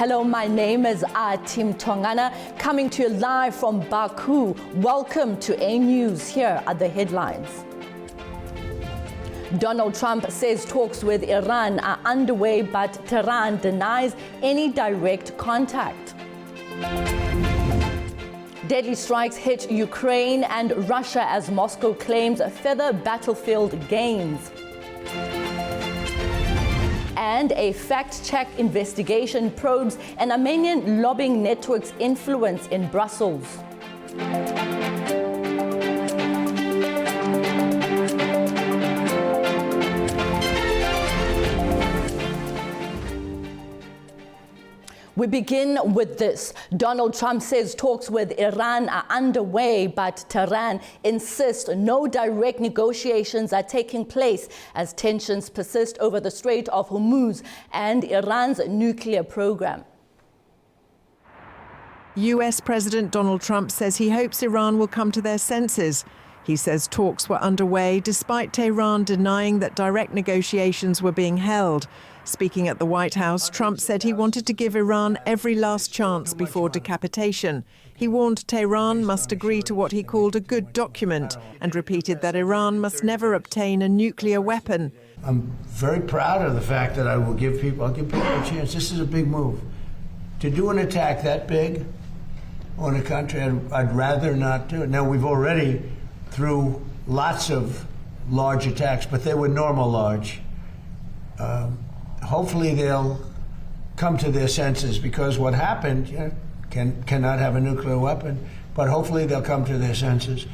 Hello, my name is Tim Tongana, coming to you live from Baku. Welcome to A News. Here are the headlines. Donald Trump says talks with Iran are underway, but Tehran denies any direct contact. Deadly strikes hit Ukraine and Russia as Moscow claims further battlefield gains. And a fact-check investigation probes an Armenian lobbying network's influence in Brussels. We begin with this. Donald Trump says talks with Iran are underway, but Tehran insists no direct negotiations are taking place as tensions persist over the Strait of Hormuz and Iran's nuclear program. US President Donald Trump says he hopes Iran will come to their senses. He says talks were underway despite Tehran denying that direct negotiations were being held. Speaking at the White House, Trump said he wanted to give Iran every last chance before decapitation. He warned Tehran must agree to what he called a good document and repeated that Iran must never obtain a nuclear weapon. I'm very proud of the fact that I'll give people a chance. This is a big move. To do an attack that big on a country, I'd rather not do it. Now, we've already, through lots of large attacks, but they were normal large. Hopefully they'll come to their senses, because what happened cannot have a nuclear weapon, but hopefully they'll come to their senses.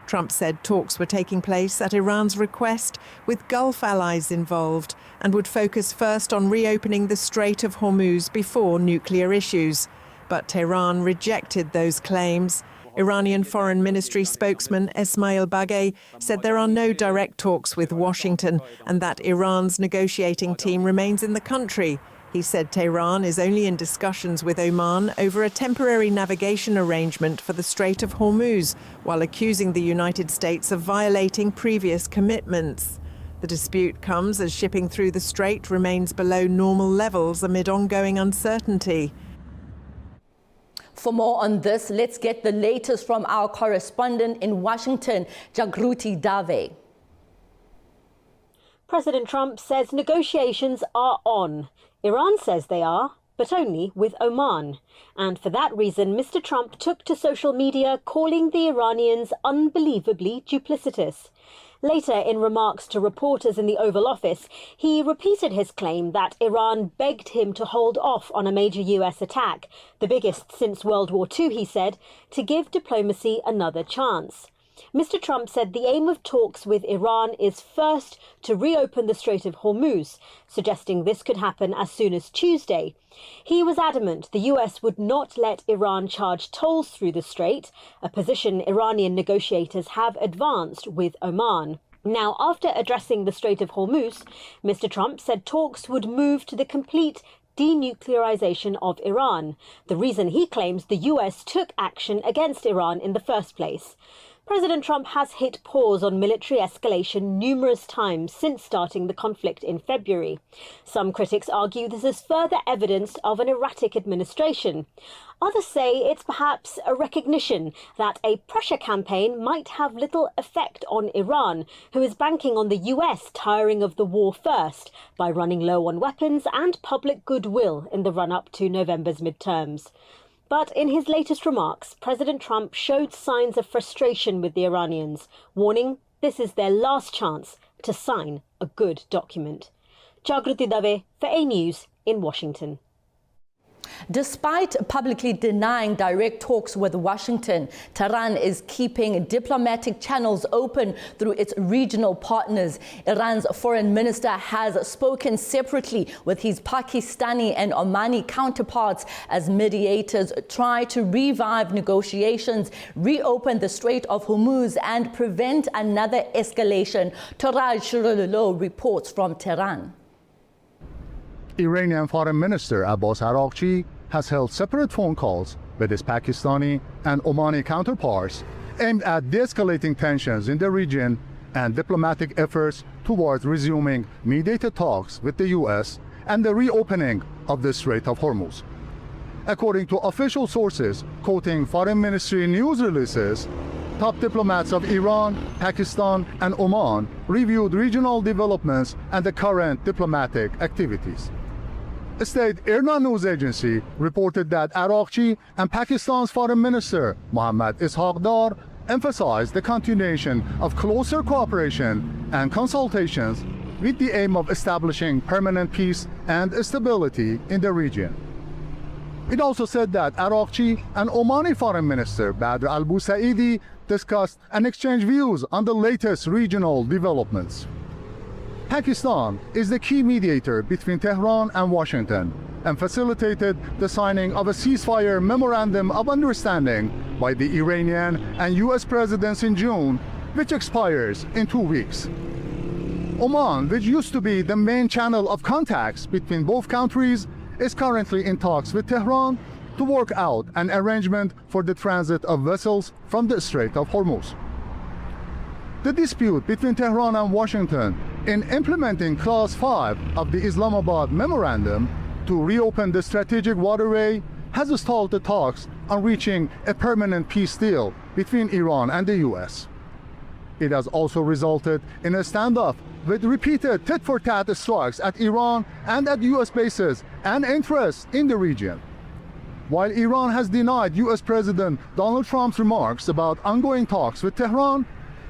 Trump said talks were taking place at Iran's request, with Gulf allies involved, and would focus first on reopening the Strait of Hormuz before nuclear issues. But Tehran rejected those claims. Iranian Foreign Ministry spokesman Esmail Baghaei said there are no direct talks with Washington and that Iran's negotiating team remains in the country. He said Tehran is only in discussions with Oman over a temporary navigation arrangement for the Strait of Hormuz, while accusing the United States of violating previous commitments. The dispute comes as shipping through the strait remains below normal levels amid ongoing uncertainty. For more on this, let's get the latest from our correspondent in Washington, Jagruti Dave. President Trump says negotiations are on. Iran says they are, but only with Oman. And for that reason, Mr. Trump took to social media calling the Iranians unbelievably duplicitous. Later, in remarks to reporters in the Oval Office, he repeated his claim that Iran begged him to hold off on a major US attack, the biggest since World War II, he said, to give diplomacy another chance. Mr. Trump said the aim of talks with Iran is first to reopen the Strait of Hormuz, suggesting this could happen as soon as Tuesday. He was adamant the US would not let Iran charge tolls through the strait, a position Iranian negotiators have advanced with Oman. Now, after addressing the Strait of Hormuz, Mr. Trump said talks would move to the complete denuclearization of Iran, the reason he claims the US took action against Iran in the first place. President Trump has hit pause on military escalation numerous times since starting the conflict in February. Some critics argue this is further evidence of an erratic administration. Others say it's perhaps a recognition that a pressure campaign might have little effect on Iran, who is banking on the US tiring of the war first by running low on weapons and public goodwill in the run-up to November's midterms. But in his latest remarks, President Trump showed signs of frustration with the Iranians, warning this is their last chance to sign a good document. Jagruti Dave for A News in Washington. Despite publicly denying direct talks with Washington, Tehran is keeping diplomatic channels open through its regional partners. Iran's foreign minister has spoken separately with his Pakistani and Omani counterparts as mediators try to revive negotiations, reopen the Strait of Hormuz, and prevent another escalation. Toraj Shirullo reports from Tehran. Iranian Foreign Minister Abbas Araghchi has held separate phone calls with his Pakistani and Omani counterparts aimed at de-escalating tensions in the region and diplomatic efforts towards resuming mediated talks with the US and the reopening of the Strait of Hormuz. According to official sources quoting Foreign Ministry news releases, top diplomats of Iran, Pakistan, and Oman reviewed regional developments and the current diplomatic activities. State IRNA news agency reported that Araghchi and Pakistan's Foreign Minister Mohammad Ishaq Dar emphasized the continuation of closer cooperation and consultations with the aim of establishing permanent peace and stability in the region. It also said that Araghchi and Omani Foreign Minister Badr al-Busaidi discussed and exchanged views on the latest regional developments. Pakistan is the key mediator between Tehran and Washington and facilitated the signing of a ceasefire memorandum of understanding by the Iranian and US presidents in June, which expires in 2 weeks. Oman, which used to be the main channel of contacts between both countries, is currently in talks with Tehran to work out an arrangement for the transit of vessels from the Strait of Hormuz. The dispute between Tehran and Washington in implementing Clause 5 of the Islamabad Memorandum to reopen the strategic waterway has stalled the talks on reaching a permanent peace deal between Iran and the US. It has also resulted in a standoff with repeated tit-for-tat strikes at Iran and at US bases and interests in the region. While Iran has denied US President Donald Trump's remarks about ongoing talks with Tehran,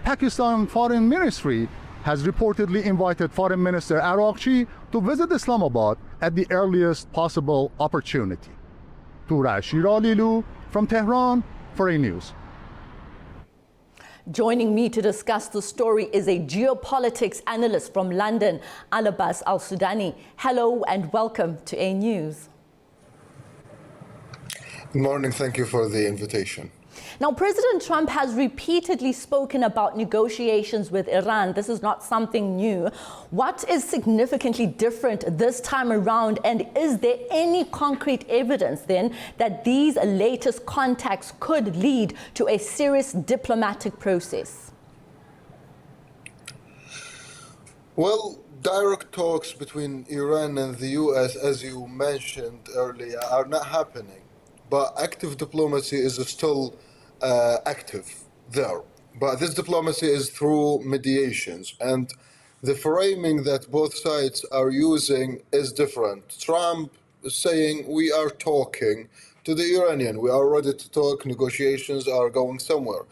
Pakistan Foreign Ministry has reportedly invited Foreign Minister Araghchi to visit Islamabad at the earliest possible opportunity. Turaj Shiralilu from Tehran for A News. Joining me to discuss the story is a geopolitics analyst from London, Alabas Al-Sudani. Hello and welcome to A News. Good morning. Thank you for the invitation. Now, President Trump has repeatedly spoken about negotiations with Iran. This is not something new. What is significantly different this time around? And is there any concrete evidence then that these latest contacts could lead to a serious diplomatic process? Well, direct talks between Iran and the US, as you mentioned earlier, are not happening. But active diplomacy is still active there. But this diplomacy is through mediations. And the framing that both sides are using is different. Trump is saying, we are talking to the Iranian. We are ready to talk. Negotiations are going somewhere.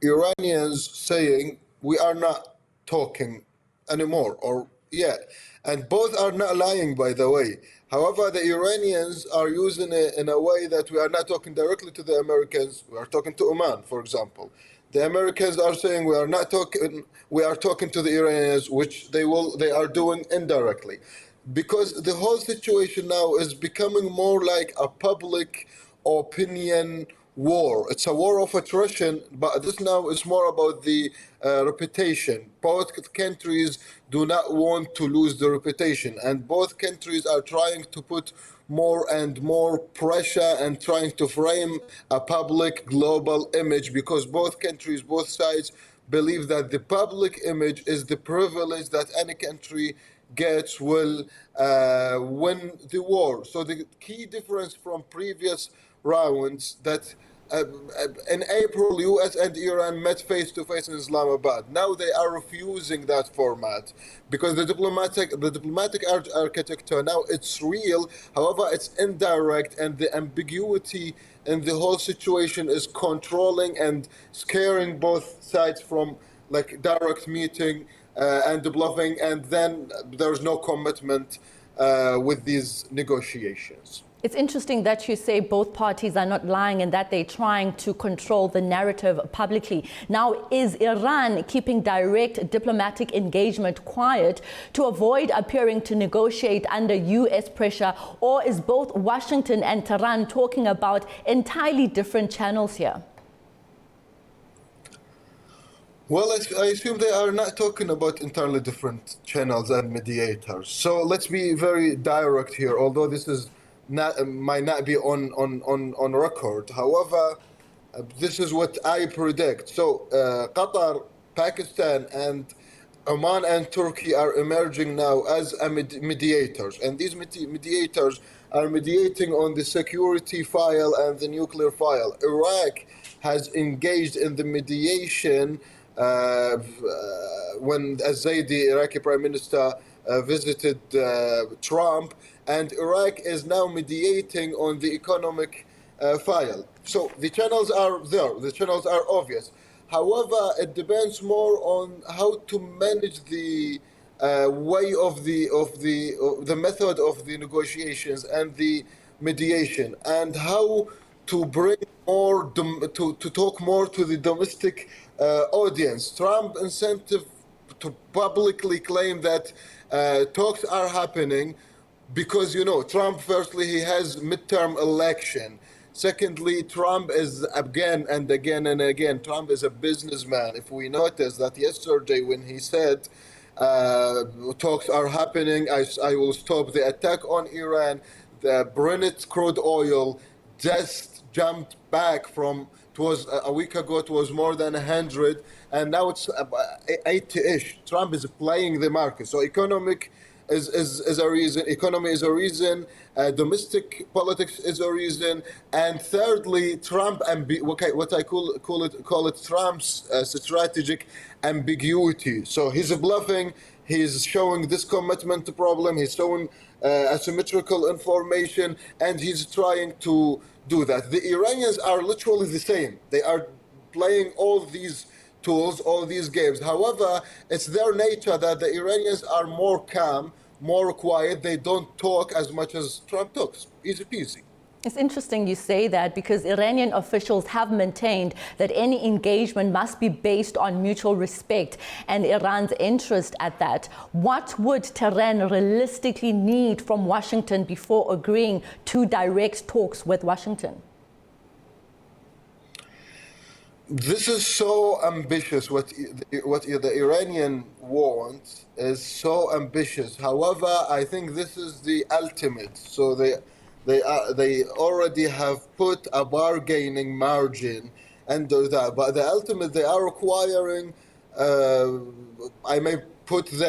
Iranians saying, we are not talking anymore or yet. And both are not lying, by the way. However, the Iranians are using it in a way that we are not talking directly to the Americans. We are talking to Oman, for example. The Americans are saying we are not talking. We are talking to the Iranians, which they are doing indirectly, because the whole situation now is becoming more like a public opinion war. It's a war of attrition, but this now is more about the reputation. Both countries do not want to lose their reputation, and both countries are trying to put more and more pressure and trying to frame a public global image, because both countries, both sides believe that the public image is the privilege that any country gets will win the war. So the key difference from previous rounds that in April, US and Iran met face-to-face in Islamabad. Now they are refusing that format because the diplomatic architecture now it's real. However, it's indirect, and the ambiguity in the whole situation is controlling and scaring both sides from like direct meeting and bluffing, and then there's no commitment with these negotiations. It's interesting that you say both parties are not lying and that they're trying to control the narrative publicly. Now, is Iran keeping direct diplomatic engagement quiet to avoid appearing to negotiate under US pressure, or is both Washington and Tehran talking about entirely different channels here? Well, I assume they are not talking about entirely different channels and mediators. So let's be very direct here, although this is might not be on record. However, this is what I predict. So Qatar, Pakistan, and Oman and Turkey are emerging now as mediators, and these mediators are mediating on the security file and the nuclear file. Iraq has engaged in the mediation when Zaidi, Iraqi Prime Minister, visited Trump, and Iraq is now mediating on the economic file. So the channels are there, the channels are obvious. However, it depends more on how to manage the way of the method of the negotiations and the mediation, and how to bring more to talk more to the domestic audience. Trump incentive to publicly claim that talks are happening because, you know, Trump, firstly, he has midterm election. Secondly, Trump is again and again and again, Trump is a businessman. If we notice that yesterday when he said talks are happening, I will stop the attack on Iran, the Brent crude oil just jumped back from, it was a week ago, it was more than 100, and now it's 80-ish. Trump is playing the market. So economic is a reason, economy is a reason, domestic politics is a reason, and thirdly, Trump what I call it Trump's strategic ambiguity. So he's bluffing, he's showing this commitment to problem, he's showing asymmetrical information, and he's trying to do that. The Iranians are literally the same. They are playing all these tools, all these games. However, it's their nature that the Iranians are more calm, more quiet. They don't talk as much as Trump talks. Easy peasy. It's interesting you say that, because Iranian officials have maintained that any engagement must be based on mutual respect and Iran's interest at that. What would Tehran realistically need from Washington before agreeing to direct talks with Washington? This is so ambitious. What the Iranian want is so ambitious. However, I think this is the ultimate. So they already have put a bargaining margin under that. But the ultimate, they are requiring, I may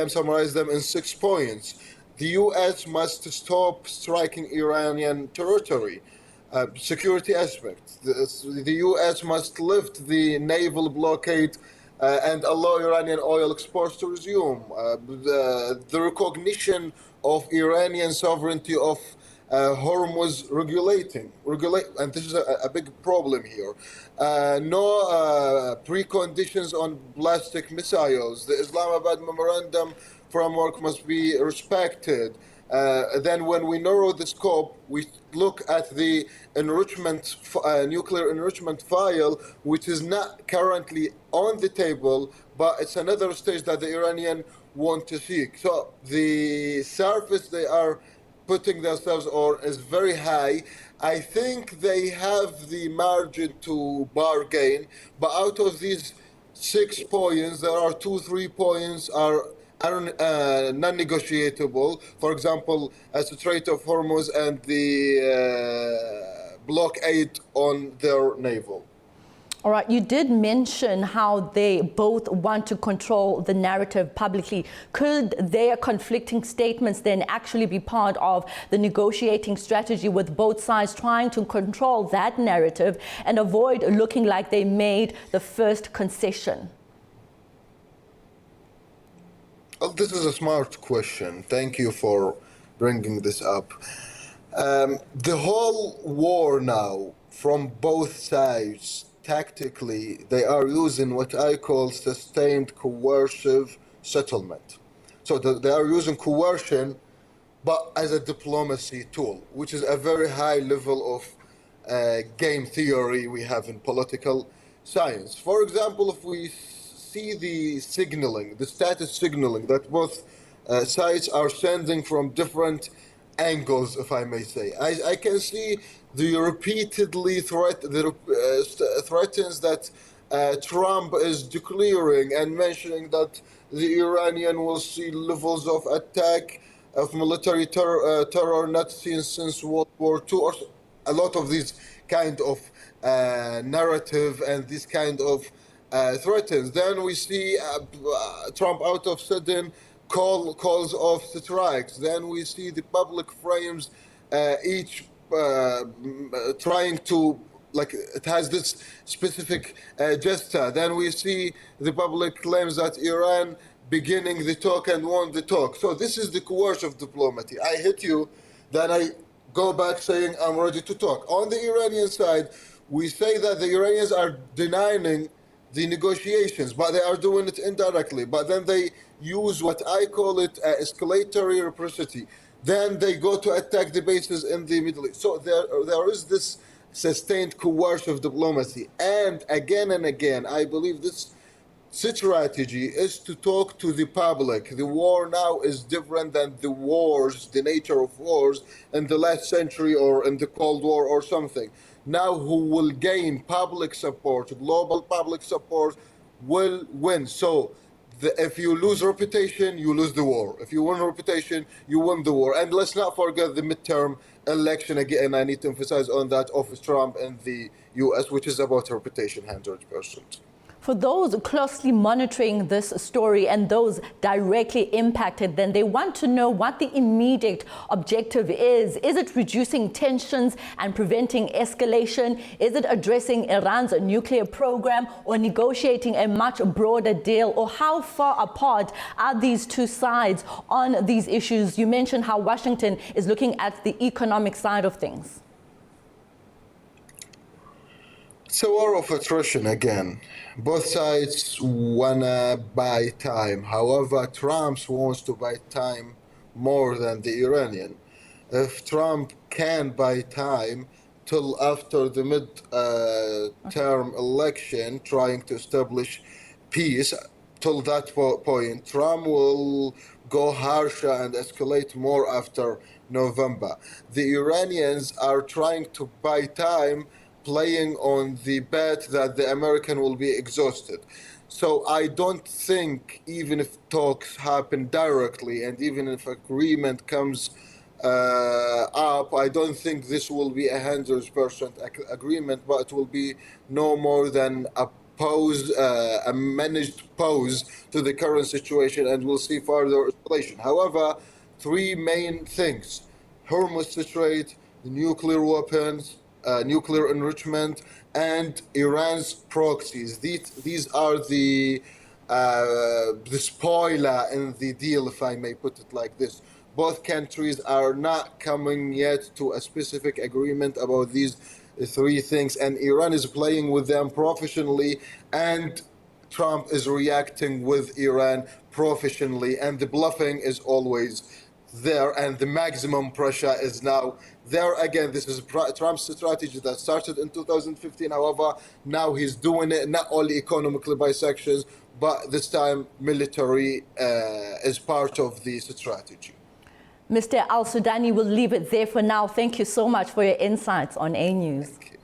summarize them in 6 points. The U.S. must stop striking Iranian territory. Security aspect. The U.S. must lift the naval blockade and allow Iranian oil exports to resume. The recognition of Iranian sovereignty of Hormuz regulate, and this is a big problem here. No preconditions on ballistic missiles. The Islamabad memorandum framework must be respected. Then when we narrow the scope, we look at the enrichment, nuclear enrichment file, which is not currently on the table, but it's another stage that the Iranian want to seek. So the surface they are putting themselves on is very high. I think they have the margin to bargain, but out of these 6 points, there are 2-3 points are non-negotiable. For example, as the Strait of Hormuz and the blockade on their naval. All right, you did mention how they both want to control the narrative publicly. Could their conflicting statements then actually be part of the negotiating strategy, with both sides trying to control that narrative and avoid looking like they made the first concession? Oh, this is a smart question. Thank you for bringing this up. The whole war now, from both sides, tactically, they are using what I call sustained coercive settlement. So they are using coercion, but as a diplomacy tool, which is a very high level of game theory we have in political science. For example, if we see the signaling, the status signaling that both sides are sending from different angles, if I may say. I can see the repeatedly threatens that Trump is declaring and mentioning that the Iranian will see levels of attack of military terror not seen since World War II, or a lot of these kind of narrative and this kind of threatens. Then we see Trump out of sudden calls off strikes. Then we see the public frames each trying to, like, it has this specific gesture. Then we see the public claims that Iran beginning the talk and won the talk. So this is the coercive diplomacy. I hit you, then I go back saying I'm ready to talk. On the Iranian side, we say that the Iranians are denying the negotiations, but they are doing it indirectly. But then they use what I call it escalatory reciprocity. Then they go to attack the bases in the Middle East. So there is this sustained coercive diplomacy. And again, I believe this strategy is to talk to the public. The war now is different than the wars, the nature of wars in the last century or in the Cold War or something. Now who will gain public support, global public support, will win. So if you lose reputation, you lose the war. If you win reputation, you win the war. And let's not forget the midterm election again. I need to emphasize on that of Trump in the US, which is about reputation, 100%. For those closely monitoring this story and those directly impacted, then they want to know what the immediate objective is. Is it reducing tensions and preventing escalation? Is it addressing Iran's nuclear program or negotiating a much broader deal? Or how far apart are these two sides on these issues? You mentioned how Washington is looking at the economic side of things. It's a war of attrition again. Both sides wanna buy time. However, Trump wants to buy time more than the Iranian. If Trump can buy time till after the mid-term election, trying to establish peace, till that point, Trump will go harsher and escalate more after November. The Iranians are trying to buy time, playing on the bet that the American will be exhausted. So I don't think, even if talks happen directly and even if agreement comes up, I don't think this will be 100% agreement, but it will be no more than a pause, a managed pause to the current situation, and we'll see further escalation. However, three main things: Hormuz Strait, the nuclear weapons, nuclear enrichment, and Iran's proxies. These are the spoiler in the deal, if I may put it like this. Both countries are not coming yet to a specific agreement about these three things, and Iran is playing with them professionally, and Trump is reacting with Iran professionally, and the bluffing is always there, and the maximum pressure is now there again. This is Trump's strategy that started in 2015. However, now he's doing it not only economically by sections, but this time military is part of the strategy. Mr. Al-Sudani, will leave it there for now. Thank you so much for your insights on A News. Thank you.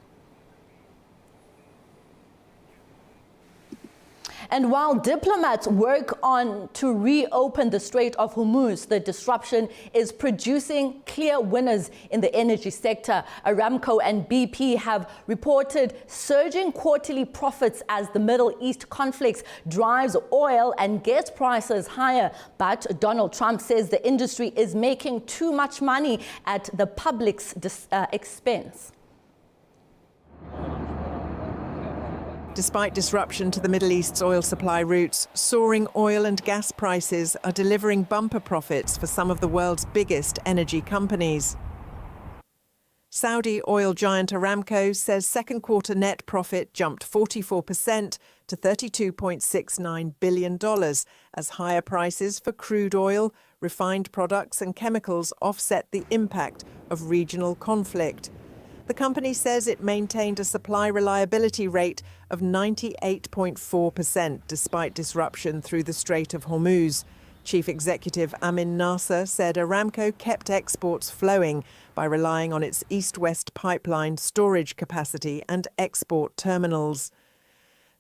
And while diplomats work on to reopen the Strait of Hormuz, the disruption is producing clear winners in the energy sector. Aramco and BP have reported surging quarterly profits as the Middle East conflict drives oil and gas prices higher. But Donald Trump says the industry is making too much money at the public's expense. Despite disruption to the Middle East's oil supply routes, soaring oil and gas prices are delivering bumper profits for some of the world's biggest energy companies. Saudi oil giant Aramco says second quarter net profit jumped 44% to $32.69 billion as higher prices for crude oil, refined products and chemicals offset the impact of regional conflict. The company says it maintained a supply reliability rate of 98.4% despite disruption through the Strait of Hormuz. Chief Executive Amin Nasser said Aramco kept exports flowing by relying on its east-west pipeline storage capacity and export terminals.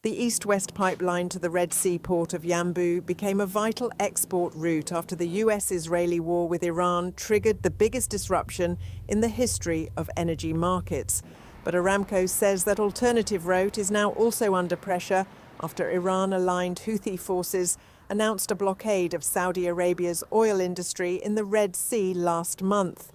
The east-west pipeline to the Red Sea port of Yanbu became a vital export route after the US-Israeli war with Iran triggered the biggest disruption in the history of energy markets. But Aramco says that alternative route is now also under pressure after Iran-aligned Houthi forces announced a blockade of Saudi Arabia's oil industry in the Red Sea last month.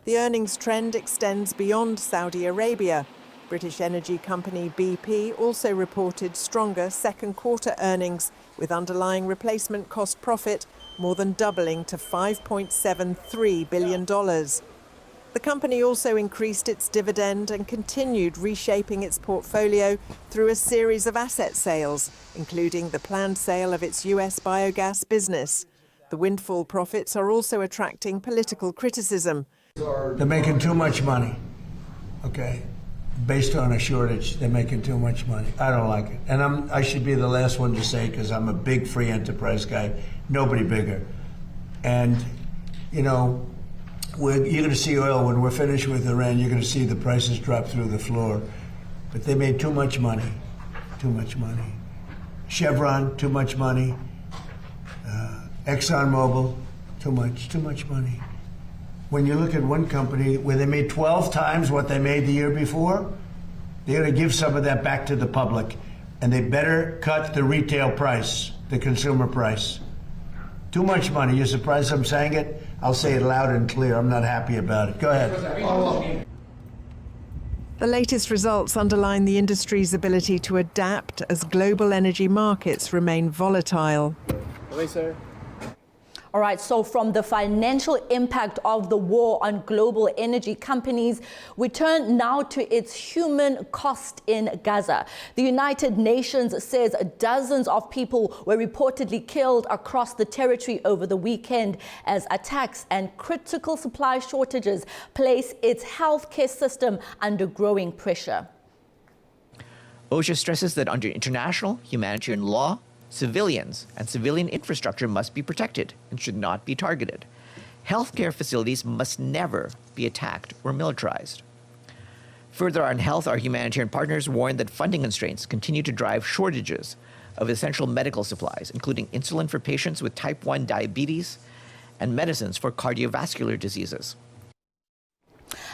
The earnings trend extends beyond Saudi Arabia. British energy company BP also reported stronger second quarter earnings, with underlying replacement cost profit more than doubling to $5.73 billion. The company also increased its dividend and continued reshaping its portfolio through a series of asset sales, including the planned sale of its US biogas business. The windfall profits are also attracting political criticism. They're making too much money, okay? Based on a shortage, they're making too much money. I don't like it. And I should be the last one to say, because I'm a big free enterprise guy, nobody bigger. And, you know, you're going to see oil, when we're finished with Iran, you're going to see the prices drop through the floor. But they made too much money, too much money. Chevron, too much money. ExxonMobil, too much money. When you look at one company where they made 12 times what they made the year before, they're going to give some of that back to the public. And they better cut the retail price, the consumer price. Too much money. You're surprised I'm saying it? I'll say it loud and clear. I'm not happy about it. Go ahead. The latest results underline the industry's ability to adapt as global energy markets remain volatile. All right, so from the financial impact of the war on global energy companies, we turn now to its human cost in Gaza. The United Nations says dozens of people were reportedly killed across the territory over the weekend as attacks and critical supply shortages place its healthcare system under growing pressure. OSHA stresses that under international humanitarian law, civilians and civilian infrastructure must be protected and should not be targeted. Healthcare facilities must never be attacked or militarized. Further on health, our humanitarian partners warn that funding constraints continue to drive shortages of essential medical supplies, including insulin for patients with type 1 diabetes and medicines for cardiovascular diseases.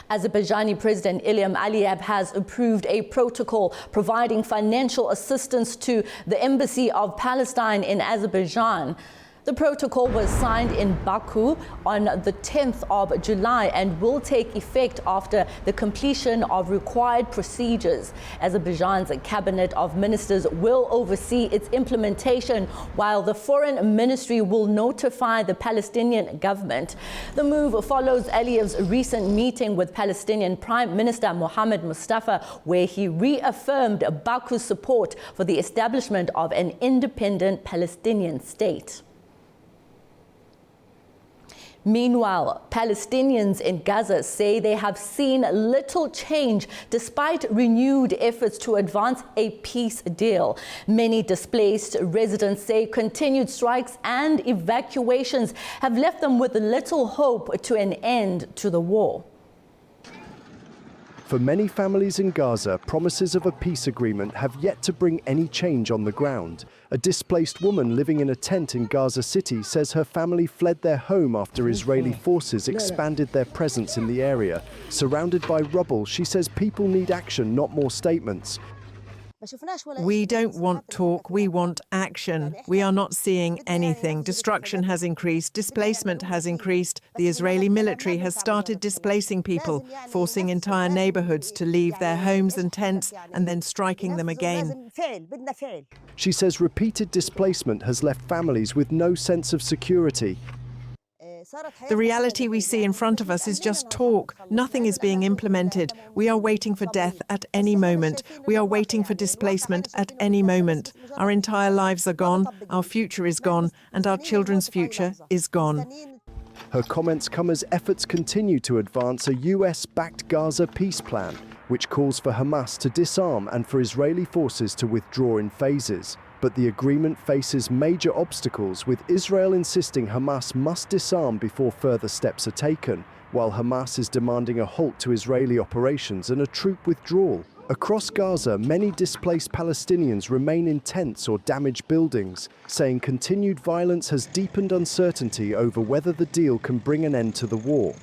Azerbaijani President Ilham Aliyev has approved a protocol providing financial assistance to the Embassy of Palestine in Azerbaijan. The protocol was signed in Baku on the 10th of July and will take effect after the completion of required procedures. Azerbaijan's cabinet of ministers will oversee its implementation, while the foreign ministry will notify the Palestinian government. The move follows Aliyev's recent meeting with Palestinian Prime Minister Mohammed Mustafa, where he reaffirmed Baku's support for the establishment of an independent Palestinian state. Meanwhile, Palestinians in Gaza say they have seen little change despite renewed efforts to advance a peace deal. Many displaced residents say continued strikes and evacuations have left them with little hope to an end to the war. For many families in Gaza, promises of a peace agreement have yet to bring any change on the ground. A displaced woman living in a tent in Gaza City says her family fled their home after Israeli forces expanded their presence in the area. Surrounded by rubble, she says people need action, not more statements. We don't want talk, we want action. We are not seeing anything. Destruction has increased, displacement has increased. The Israeli military has started displacing people, forcing entire neighborhoods to leave their homes and tents and then striking them again. She says repeated displacement has left families with no sense of security. The reality we see in front of us is just talk. Nothing is being implemented. We are waiting for death at any moment. We are waiting for displacement at any moment. Our entire lives are gone, our future is gone, and our children's future is gone. Her comments come as efforts continue to advance a US-backed Gaza peace plan, which calls for Hamas to disarm and for Israeli forces to withdraw in phases. But the agreement faces major obstacles, with Israel insisting Hamas must disarm before further steps are taken, while Hamas is demanding a halt to Israeli operations and a troop withdrawal. Across Gaza, many displaced Palestinians remain in tents or damaged buildings, saying continued violence has deepened uncertainty over whether the deal can bring an end to the war.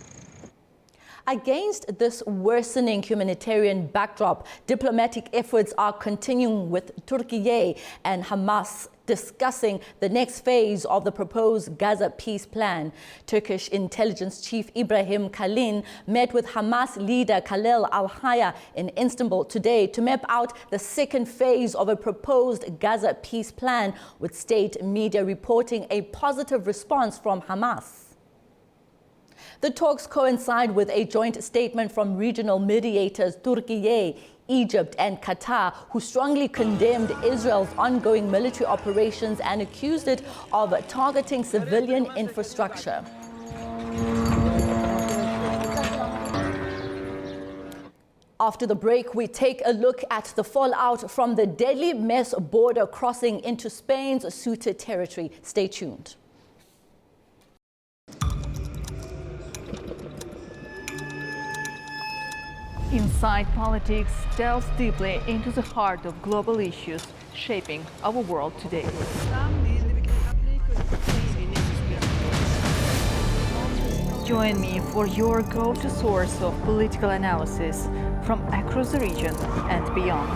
Against this worsening humanitarian backdrop, diplomatic efforts are continuing with Turkey and Hamas discussing the next phase of the proposed Gaza peace plan. Turkish intelligence chief Ibrahim Kalin met with Hamas leader Khalil al-Hayya in Istanbul today to map out the second phase of a proposed Gaza peace plan, with state media reporting a positive response from Hamas. The talks coincide with a joint statement from regional mediators Turkey, Egypt and Qatar, who strongly condemned Israel's ongoing military operations and accused it of targeting civilian infrastructure. After the break, we take a look at the fallout from the deadly mess border crossing into Spain's Ceuta territory. Stay tuned. Inside Politics delves deeply into the heart of global issues shaping our world today. Join me for your go-to source of political analysis from across the region and beyond.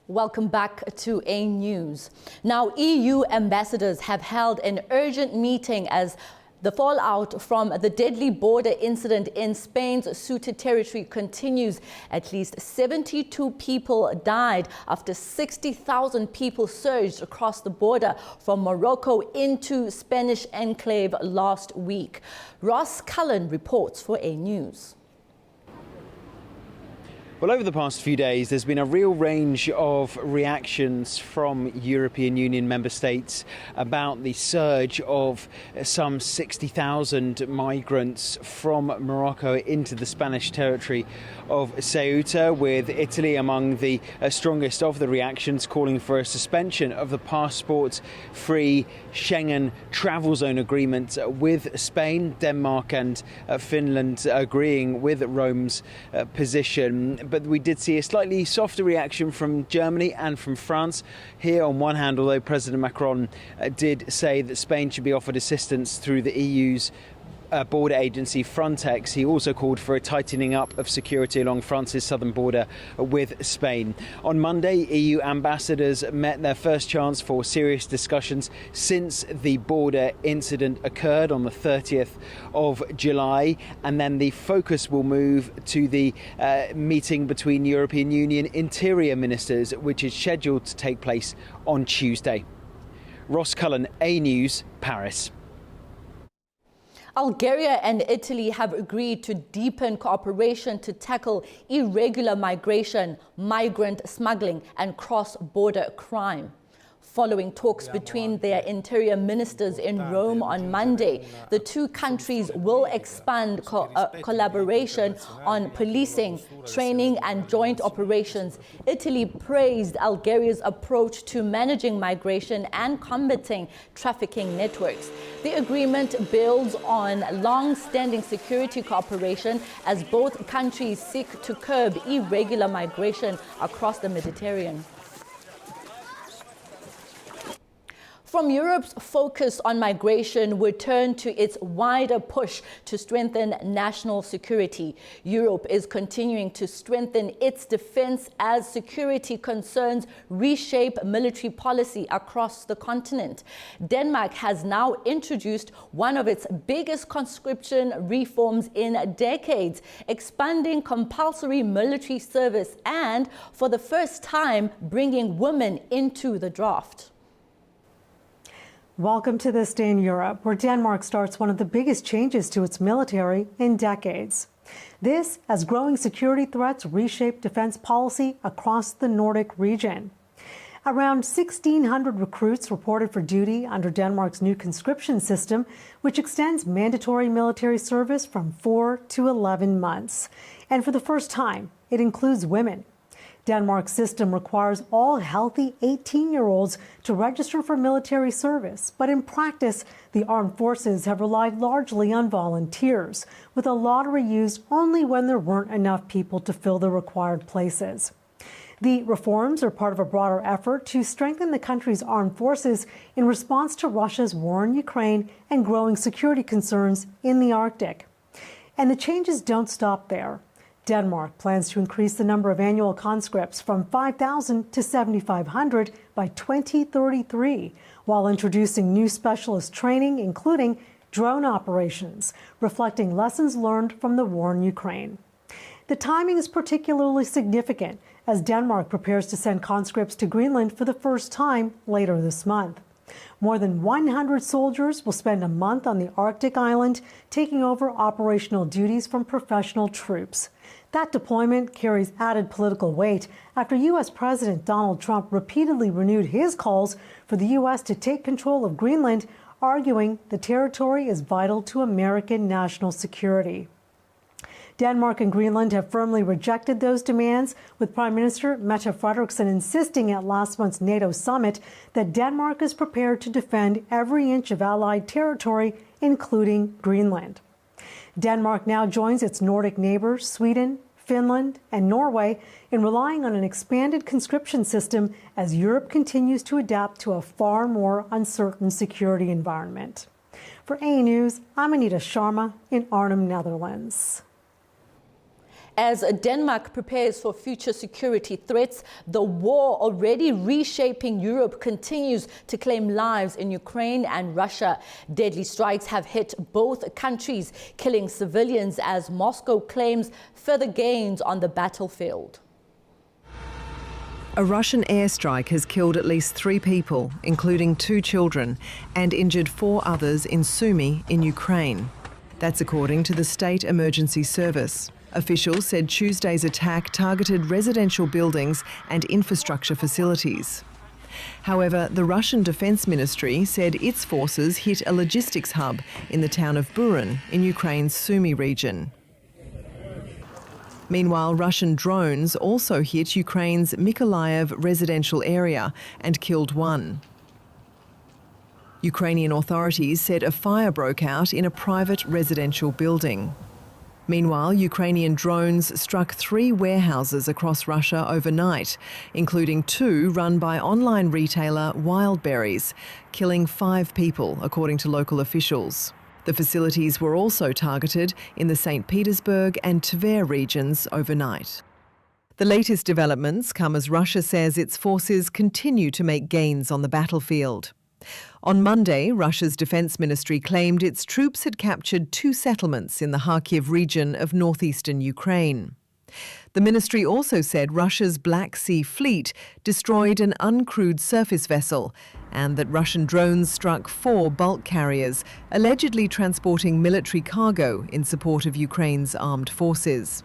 Welcome back to A News. Now, EU ambassadors have held an urgent meeting as the fallout from the deadly border incident in Spain's Ceuta territory continues. At least 72 people died after 60,000 people surged across the border from Morocco into Spanish enclave last week. Ross Cullen reports for A News. Well, over the past few days, there's been a real range of reactions from European Union member states about the surge of some 60,000 migrants from Morocco into the Spanish territory of Ceuta, with Italy among the strongest of the reactions, calling for a suspension of the passport-free Schengen travel zone agreement with Spain, Denmark and Finland agreeing with Rome's position. But we did see a slightly softer reaction from Germany and from France. Here, on one hand, although President Macron did say that Spain should be offered assistance through the EU's border agency Frontex, he also called for a tightening up of security along France's southern border with Spain. On Monday, EU ambassadors met their first chance for serious discussions since the border incident occurred on the 30th of July, and then the focus will move to the meeting between European Union interior ministers, which is scheduled to take place on Tuesday. Ross Cullen, A News, Paris. Algeria and Italy have agreed to deepen cooperation to tackle irregular migration, migrant smuggling and cross-border crime. Following talks between their interior ministers in Rome on Monday, the two countries will expand collaboration on policing, training and joint operations. Italy praised Algeria's approach to managing migration and combating trafficking networks. The agreement builds on long-standing security cooperation as both countries seek to curb irregular migration across the Mediterranean. From Europe's focus on migration, we turn to its wider push to strengthen national security. Europe is continuing to strengthen its defense as security concerns reshape military policy across the continent. Denmark has now introduced one of its biggest conscription reforms in decades, expanding compulsory military service and, for the first time, bringing women into the draft. Welcome to This Day in Europe, where Denmark starts one of the biggest changes to its military in decades. This as growing security threats reshape defense policy across the Nordic region. Around 1,600 recruits reported for duty under Denmark's new conscription system, which extends mandatory military service from 4 to 11 months. And for the first time, it includes women. Denmark's system requires all healthy 18-year-olds to register for military service, but in practice, the armed forces have relied largely on volunteers, with a lottery used only when there weren't enough people to fill the required places. The reforms are part of a broader effort to strengthen the country's armed forces in response to Russia's war in Ukraine and growing security concerns in the Arctic. And the changes don't stop there. Denmark plans to increase the number of annual conscripts from 5,000 to 7,500 by 2033, while introducing new specialist training, including drone operations, reflecting lessons learned from the war in Ukraine. The timing is particularly significant as Denmark prepares to send conscripts to Greenland for the first time later this month. More than 100 soldiers will spend a month on the Arctic island, taking over operational duties from professional troops. That deployment carries added political weight after U.S. President Donald Trump repeatedly renewed his calls for the U.S. to take control of Greenland, arguing the territory is vital to American national security. Denmark and Greenland have firmly rejected those demands, with Prime Minister Mette Frederiksen insisting at last month's NATO summit that Denmark is prepared to defend every inch of Allied territory, including Greenland. Denmark now joins its Nordic neighbors, Sweden, Finland, and Norway, in relying on an expanded conscription system as Europe continues to adapt to a far more uncertain security environment. For A News, I'm Anita Sharma in Arnhem, Netherlands. As Denmark prepares for future security threats, the war already reshaping Europe continues to claim lives in Ukraine and Russia. Deadly strikes have hit both countries, killing civilians as Moscow claims further gains on the battlefield. A Russian airstrike has killed at least 3 people, including 2 children, and injured 4 others in Sumy in Ukraine. That's according to the State Emergency Service. Officials said Tuesday's attack targeted residential buildings and infrastructure facilities. However, the Russian Defense Ministry said its forces hit a logistics hub in the town of Burin in Ukraine's Sumy region. Meanwhile, Russian drones also hit Ukraine's Mykolaiv residential area and killed 1. Ukrainian authorities said a fire broke out in a private residential building. Meanwhile, Ukrainian drones struck 3 warehouses across Russia overnight, including 2 run by online retailer Wildberries, killing 5 people, according to local officials. The facilities were also targeted in the St. Petersburg and Tver regions overnight. The latest developments come as Russia says its forces continue to make gains on the battlefield. On Monday, Russia's defense ministry claimed its troops had captured 2 settlements in the Kharkiv region of northeastern Ukraine. The ministry also said Russia's Black Sea Fleet destroyed an uncrewed surface vessel and that Russian drones struck 4 bulk carriers, allegedly transporting military cargo in support of Ukraine's armed forces.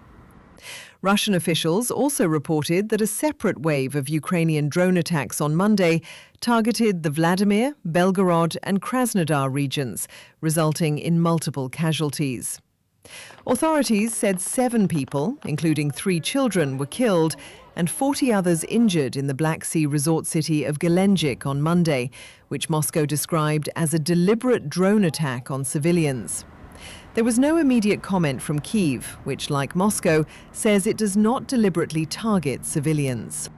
Russian officials also reported that a separate wave of Ukrainian drone attacks on Monday targeted the Vladimir, Belgorod and Krasnodar regions, resulting in multiple casualties. Authorities said 7 people, including 3 children, were killed and 40 others injured in the Black Sea resort city of Gelendzhik on Monday, which Moscow described as a deliberate drone attack on civilians. There was no immediate comment from Kyiv, which, like Moscow, says it does not deliberately target civilians.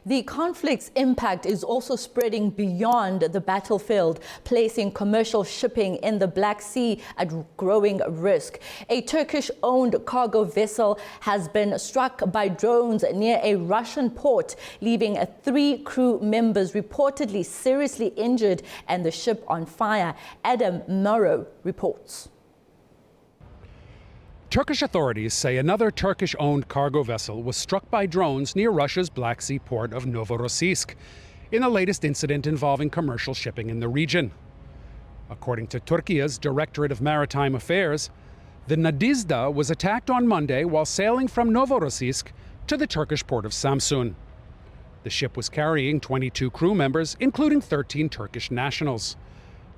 The conflict's impact is also spreading beyond the battlefield, placing commercial shipping in the Black Sea at growing risk. A Turkish-owned cargo vessel has been struck by drones near a Russian port, leaving 3 crew members reportedly seriously injured and the ship on fire. Adam Morrow reports. Turkish authorities say another Turkish-owned cargo vessel was struck by drones near Russia's Black Sea port of Novorossiysk in the latest incident involving commercial shipping in the region. According to Turkey's Directorate of Maritime Affairs, the Nadizhda was attacked on Monday while sailing from Novorossiysk to the Turkish port of Samsun. The ship was carrying 22 crew members, including 13 Turkish nationals.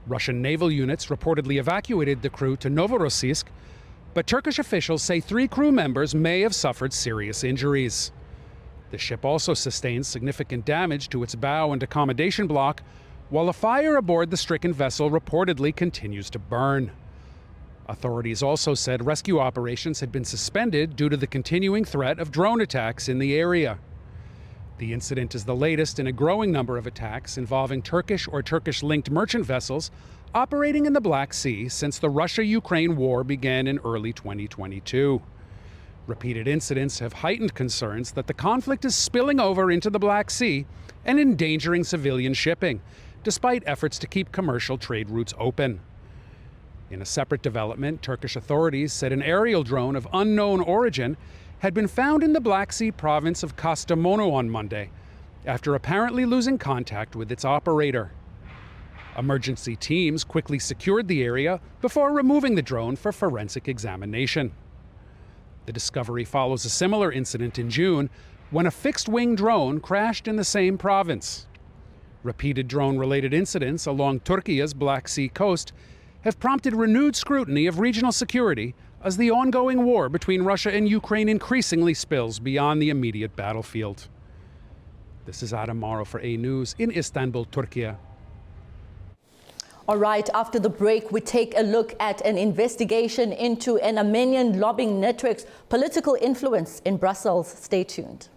Russian naval units reportedly evacuated the crew to Novorossiysk, but Turkish officials say 3 crew members may have suffered serious injuries. The ship also sustained significant damage to its bow and accommodation block, while a fire aboard the stricken vessel reportedly continues to burn. Authorities also said rescue operations had been suspended due to the continuing threat of drone attacks in the area. The incident is the latest in a growing number of attacks involving Turkish or Turkish-linked merchant vessels operating in the Black Sea since the Russia-Ukraine war began in early 2022. Repeated incidents have heightened concerns that the conflict is spilling over into the Black Sea and endangering civilian shipping, despite efforts to keep commercial trade routes open. In a separate development, Turkish authorities said an aerial drone of unknown origin had been found in the Black Sea province of Kastamonu on Monday, after apparently losing contact with its operator. Emergency teams quickly secured the area before removing the drone for forensic examination. The discovery follows a similar incident in June when a fixed-wing drone crashed in the same province. Repeated drone-related incidents along Turkey's Black Sea coast have prompted renewed scrutiny of regional security as the ongoing war between Russia and Ukraine increasingly spills beyond the immediate battlefield. This is Adam Morrow for A News in Istanbul, Turkey. All right, after the break, we take a look at an investigation into an Armenian lobbying network's political influence in Brussels. Stay tuned.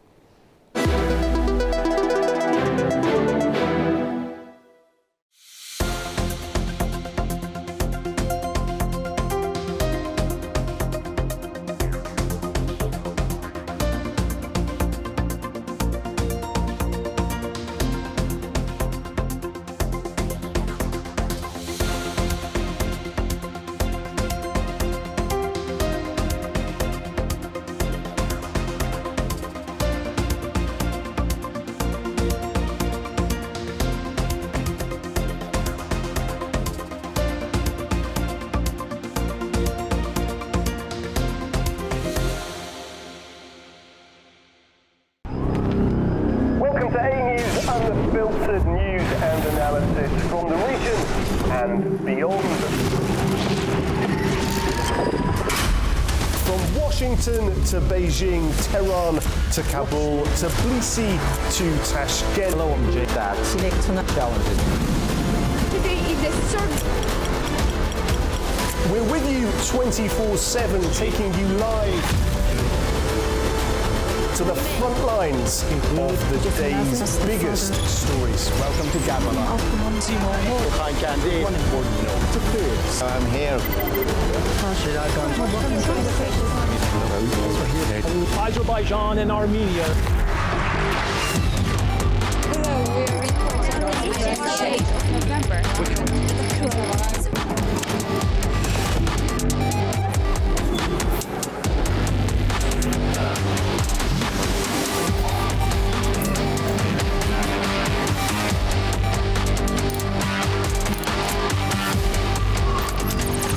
Unfiltered news and analysis from the region and beyond. From Washington to Beijing, Tehran to Kabul, Tbilisi to Tashkent. Hello, I'm J-Dad. Challenges. Today is the third. We're with you 24/7, taking you live to the front lines of the day's biggest stories. Welcome to Gabala. I'm here. Azerbaijan and Armenia. Hello, we're reporting the shade of November.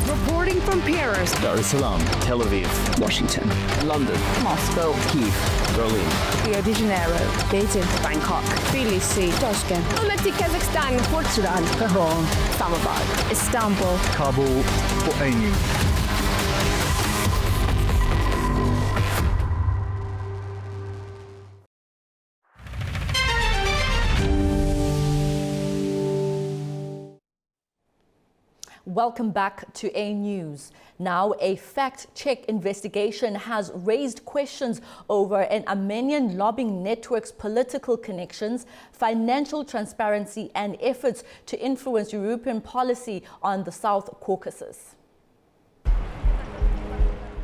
Reporting from Paris, Dar es Salaam, Tel Aviv, Washington, London, Moscow, Kyiv, Berlin, Rio de Janeiro, Beijing, Bangkok, Tbilisi, Tashkent, Almaty, Kazakhstan, Port Sudan, Tehran, Islamabad, Istanbul, Kabul for A News. Welcome back to A News. Now, a fact-check investigation has raised questions over an Armenian lobbying network's political connections, financial transparency, and efforts to influence European policy on the South Caucasus.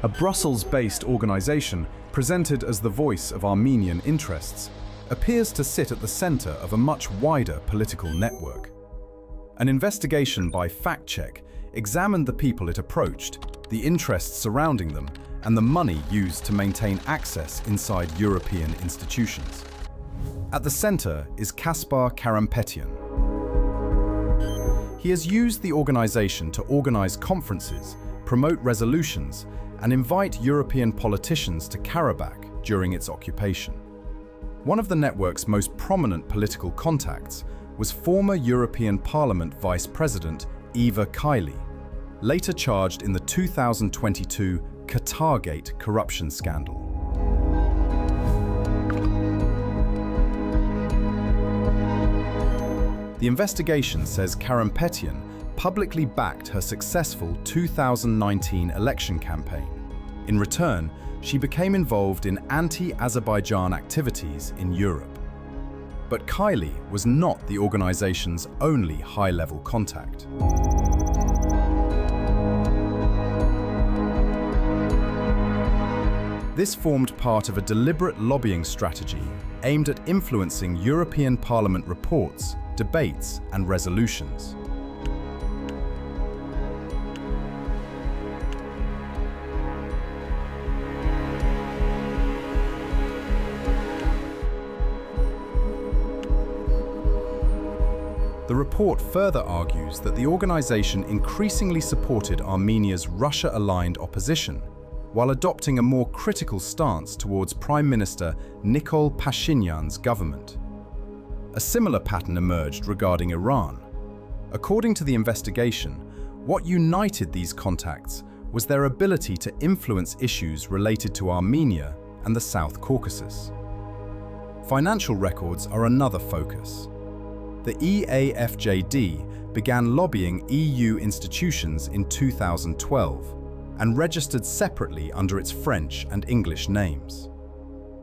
A Brussels-based organization presented as the voice of Armenian interests appears to sit at the center of a much wider political network. An investigation by Fact Check examined the people it approached, the interests surrounding them, and the money used to maintain access inside European institutions. At the center is Kaspar Karampetian. He has used the organization to organize conferences, promote resolutions, and invite European politicians to Karabakh during its occupation. One of the network's most prominent political contacts was former European Parliament Vice President Eva Kaili, later charged in the 2022 Qatargate corruption scandal. The investigation says Karampetian publicly backed her successful 2019 election campaign. In return, she became involved in anti-Azerbaijan activities in Europe. But Kaili was not the organization's only high-level contact. This formed part of a deliberate lobbying strategy aimed at influencing European Parliament reports, debates, and resolutions. The report further argues that the organization increasingly supported Armenia's Russia-aligned opposition, while adopting a more critical stance towards Prime Minister Nikol Pashinyan's government. A similar pattern emerged regarding Iran. According to the investigation, what united these contacts was their ability to influence issues related to Armenia and the South Caucasus. Financial records are another focus. The EAFJD began lobbying EU institutions in 2012 and registered separately under its French and English names.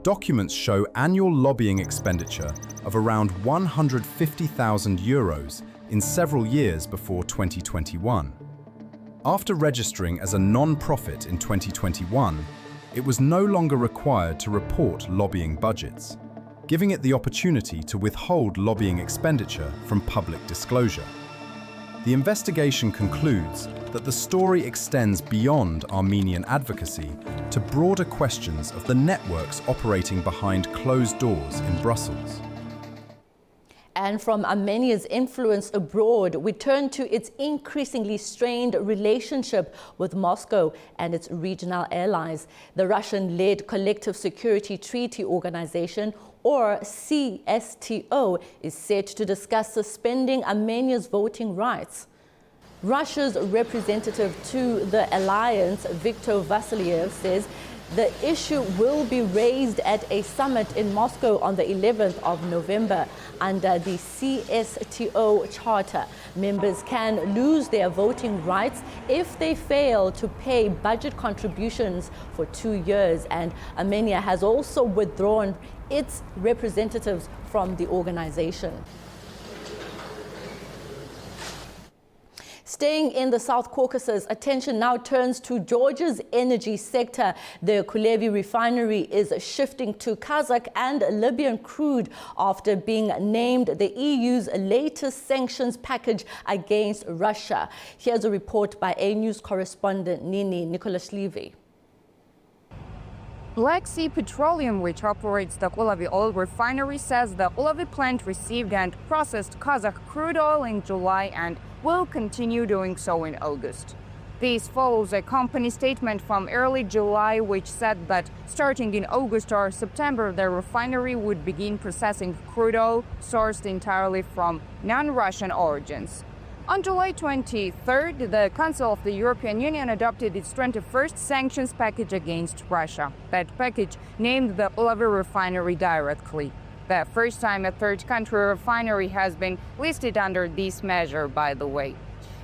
Documents show annual lobbying expenditure of around €150,000 in several years before 2021. After registering as a non-profit in 2021, it was no longer required to report lobbying budgets, giving it the opportunity to withhold lobbying expenditure from public disclosure. The investigation concludes that the story extends beyond Armenian advocacy to broader questions of the networks operating behind closed doors in Brussels. And from Armenia's influence abroad, we turn to its increasingly strained relationship with Moscow and its regional allies. The Russian-led Collective Security Treaty Organization, or CSTO, is set to discuss suspending Armenia's voting rights. Russia's representative to the alliance, Viktor Vasilyev, says the issue will be raised at a summit in Moscow on the 11th of November. Under the CSTO Charter, members can lose their voting rights if they fail to pay budget contributions for 2 years, and Armenia has also withdrawn its representatives from the organization. Staying in the South Caucasus, attention now turns to Georgia's energy sector. The Kulevi refinery is shifting to Kazakh and Libyan crude after being named the EU's latest sanctions package against Russia. Here's a report by A News correspondent Nini Nikolashvili. Black Sea Petroleum, which operates the Kulevi oil refinery, says the Kulevi plant received and processed Kazakh crude oil in July and will continue doing so in August. This follows a company statement from early July which said that starting in August or September, the refinery would begin processing crude oil sourced entirely from non-Russian origins. On July 23rd, the Council of the European Union adopted its 21st sanctions package against Russia. That package named the Kulevi refinery directly. The first time a third country refinery has been listed under this measure, by the way.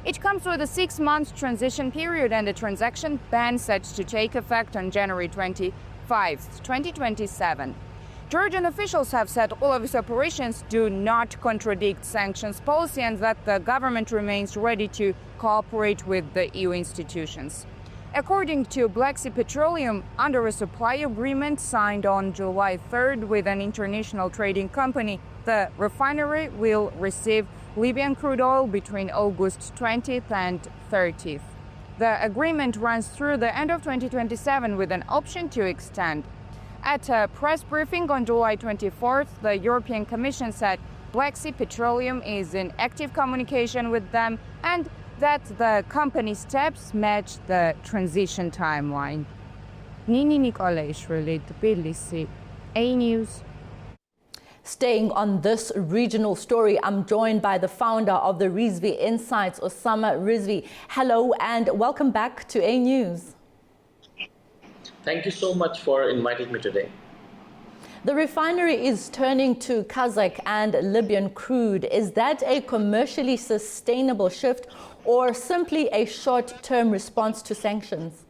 It comes with a 6-month transition period and a transaction ban set to take effect on January 25, 2027. Georgian officials have said all of its operations do not contradict sanctions policy and that the government remains ready to cooperate with the EU institutions. According to Black Sea Petroleum, under a supply agreement signed on July 3rd with an international trading company, the refinery will receive Libyan crude oil between August 20th and 30th. The agreement runs through the end of 2027 with an option to extend. At a press briefing on July 24th, the European Commission said Black Sea Petroleum is in active communication with them and that the company steps match the transition timeline. Nini Nikolaishvili, Tbilisi, A News. Staying on this regional story, I'm joined by the founder of the Rizvi Insights, Osama Rizvi. Hello and welcome back to A News. Thank you so much for inviting me today. The refinery is turning to Kazakh and Libyan crude. Is that a commercially sustainable shift or simply a short-term response to sanctions?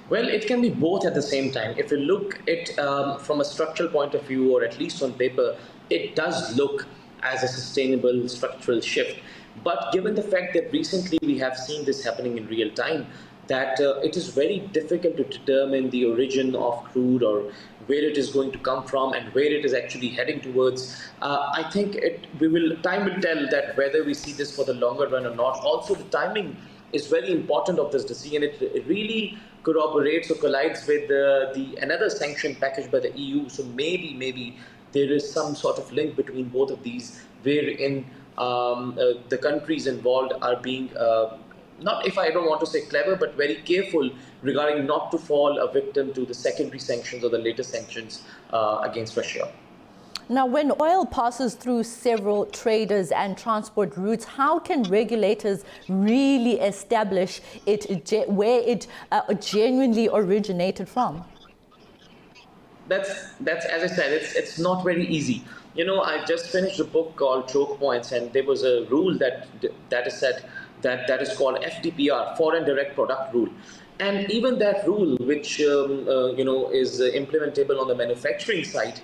Well, it can be both at the same time. If you look at from a structural point of view, or at least on paper, it does look as a sustainable structural shift. But given the fact that recently we have seen this happening in real time, that it is very difficult to determine the origin of crude or where it is going to come from and where it is actually heading towards. I think time will tell that whether we see this for the longer run or not. Also, the timing is very important of this decision. It really corroborates or collides with another sanction package by the EU. So maybe there is some sort of link between both of these, wherein the countries involved are being not, if I don't want to say clever, but very careful regarding not to fall a victim to the secondary sanctions or the latest sanctions against Russia. Now, when oil passes through several traders and transport routes, how can regulators really establish where it genuinely originated from? That's as I said, it's not very easy. You know, I just finished a book called Choke Points, and there was a rule that is set that is called FDPR, Foreign Direct Product Rule. And even that rule, which is implementable on the manufacturing side,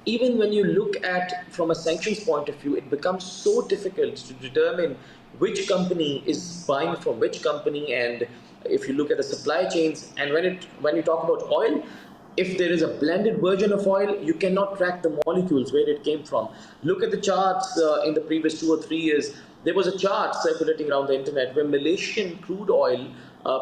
even when you look at from a sanctions point of view, it becomes so difficult to determine which company is buying from which company. And if you look at the supply chains, and when you talk about oil, if there is a blended version of oil, you cannot track the molecules where it came from. Look at the charts in the previous 2 or 3 years. There was a chart circulating around the internet where Malaysian crude oil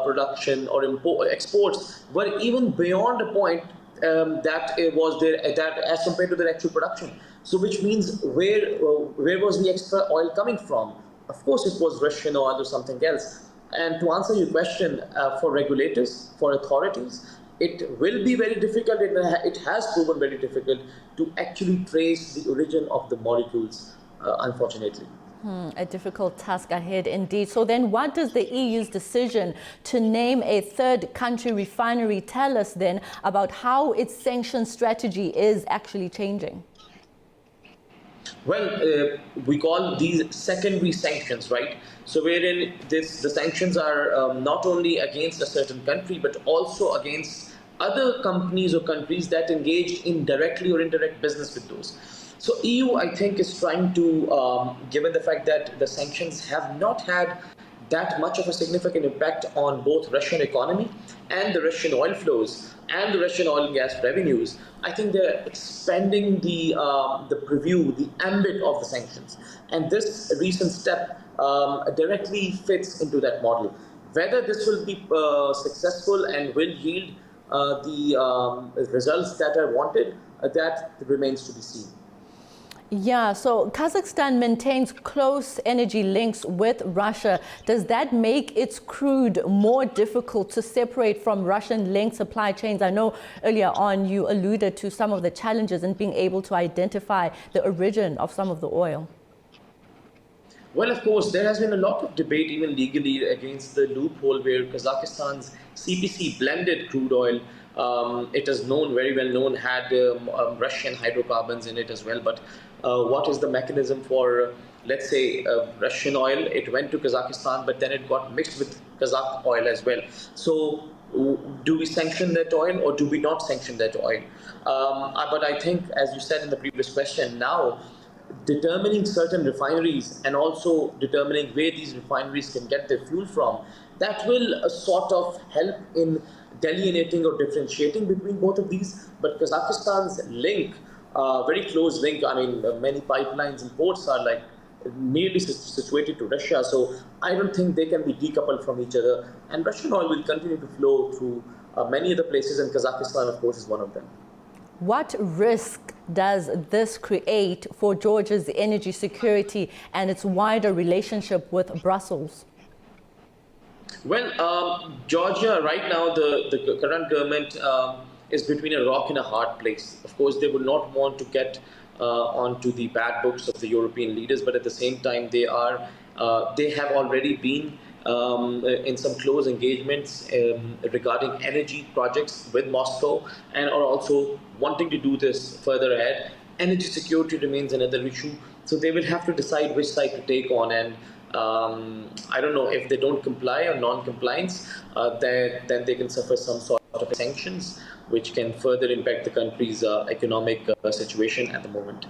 production or exports were even beyond a point that it was there that as compared to their actual production. So which means where was the extra oil coming from? Of course, it was Russian oil or something else. And to answer your question, for regulators, for authorities, it will be very difficult. It has proven very difficult to actually trace the origin of the molecules, unfortunately. A difficult task ahead indeed. So then what does the EU's decision to name a third country refinery tell us then about how its sanction strategy is actually changing? Well, we call these secondary sanctions, right? So wherein the sanctions are not only against a certain country, but also against other companies or countries that engage in directly or indirect business with those. So EU, I think, is trying to, given the fact that the sanctions have not had that much of a significant impact on both Russian economy and the Russian oil flows and the Russian oil and gas revenues, I think they're expanding the preview, the ambit of the sanctions. And this recent step directly fits into that model. Whether this will be successful and will yield the results that are wanted, that remains to be seen. Yeah, so Kazakhstan maintains close energy links with Russia. Does that make its crude more difficult to separate from Russian-linked supply chains? I know earlier on you alluded to some of the challenges in being able to identify the origin of some of the oil. Well, of course, there has been a lot of debate, even legally, against the loophole where Kazakhstan's CPC blended crude oil, it is known, very well known, had Russian hydrocarbons in it as well. But what is the mechanism for, let's say, Russian oil. It went to Kazakhstan, but then it got mixed with Kazakh oil as well. So do we sanction that oil or do we not sanction that oil? But I think, as you said in the previous question, now determining certain refineries and also determining where these refineries can get their fuel from, that will sort of help in delineating or differentiating between both of these. But Kazakhstan's link, very close link, I mean, many pipelines and ports are like nearly situated to Russia, so I don't think they can be decoupled from each other. And Russian oil will continue to flow through many other places, and Kazakhstan, of course, is one of them. What risk does this create for Georgia's energy security and its wider relationship with Brussels? Well, Georgia, right now, the current government is between a rock and a hard place. Of course, they would not want to get onto the bad books of the European leaders, but at the same time, they have already been in some close engagements regarding energy projects with Moscow, and are also wanting to do this further ahead. Energy security remains another issue, so they will have to decide which side to take on. And I don't know, if they don't comply or non-compliance, then they can suffer some sort of sanctions, which can further impact the country's economic situation at the moment.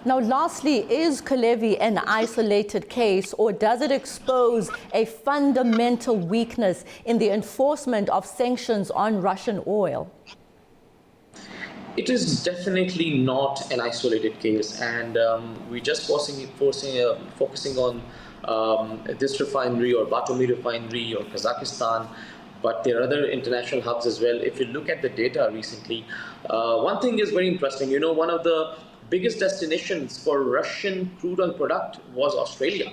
Now, lastly, is Kalevi an isolated case, or does it expose a fundamental weakness in the enforcement of sanctions on Russian oil? It is definitely not an isolated case, and we're just focusing on this refinery or Batumi refinery or Kazakhstan, but there are other international hubs as well. If you look at the data recently, one thing is very interesting. You know, one of the biggest destinations for Russian crude oil product was Australia,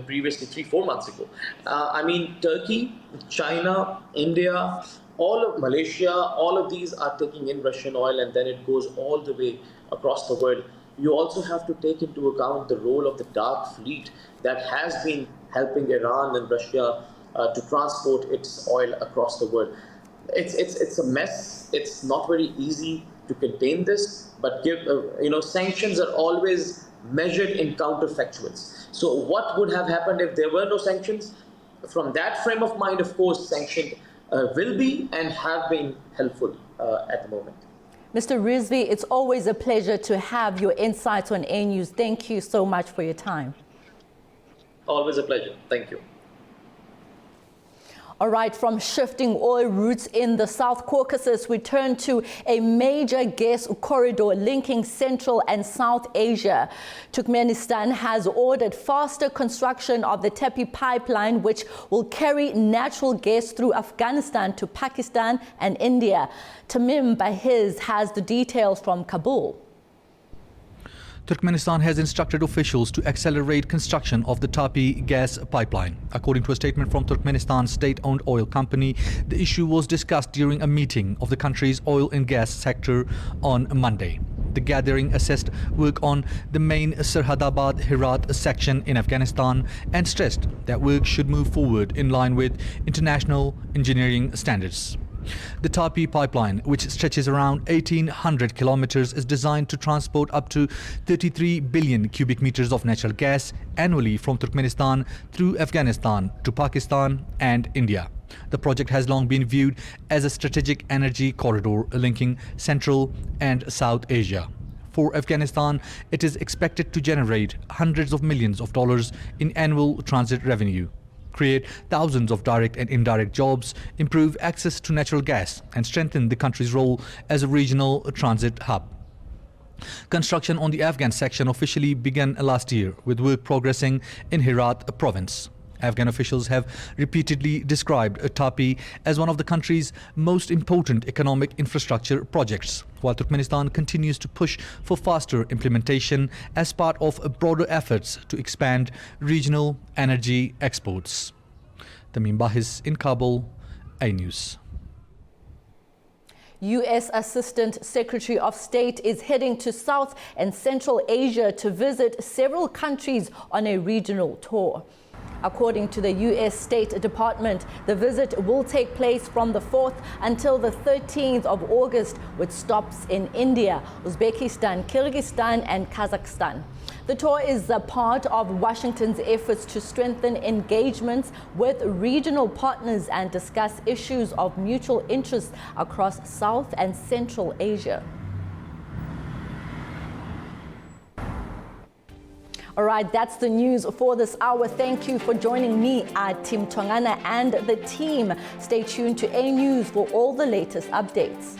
previously 3-4 months ago. I mean, Turkey, China, India, all of Malaysia, all of these are taking in Russian oil, and then it goes all the way across the world. You also have to take into account the role of the dark fleet that has been helping Iran and Russia to transport its oil across the world. It's a mess. It's not very easy to contain this, but sanctions are always measured in counterfactuals. So what would have happened if there were no sanctions? From that frame of mind, of course, sanctioned will be and have been helpful at the moment. Mr. Rizvi, it's always a pleasure to have your insights on A News. Thank you so much for your time. Always a pleasure. Thank you. All right, from shifting oil routes in the South Caucasus, we turn to a major gas corridor linking Central and South Asia. Turkmenistan has ordered faster construction of the Tepi pipeline, which will carry natural gas through Afghanistan to Pakistan and India. Tamim Bahiz has the details from Kabul. Turkmenistan has instructed officials to accelerate construction of the Tapi gas pipeline. According to a statement from Turkmenistan's state-owned oil company, the issue was discussed during a meeting of the country's oil and gas sector on Monday. The gathering assessed work on the main Sarhadabad-Herat section in Afghanistan and stressed that work should move forward in line with international engineering standards. The Tapi pipeline, which stretches around 1,800 kilometers, is designed to transport up to 33 billion cubic meters of natural gas annually from Turkmenistan through Afghanistan to Pakistan and India. The project has long been viewed as a strategic energy corridor linking Central and South Asia. For Afghanistan, it is expected to generate hundreds of millions of dollars in annual transit revenue, create thousands of direct and indirect jobs, improve access to natural gas, and strengthen the country's role as a regional transit hub. Construction on the Afghan section officially began last year, with work progressing in Herat province. Afghan officials have repeatedly described Tapi as one of the country's most important economic infrastructure projects, while Turkmenistan continues to push for faster implementation as part of broader efforts to expand regional energy exports. Tamim Bahiz in Kabul, A News. U.S. Assistant Secretary of State is heading to South and Central Asia to visit several countries on a regional tour. According to the U.S. State Department, the visit will take place from the 4th until the 13th of August, with stops in India, Uzbekistan, Kyrgyzstan, and Kazakhstan. The tour is a part of Washington's efforts to strengthen engagements with regional partners and discuss issues of mutual interest across South and Central Asia. All right, that's the news for this hour. Thank you for joining me, Tim Tongana, and the team. Stay tuned to A News for all the latest updates.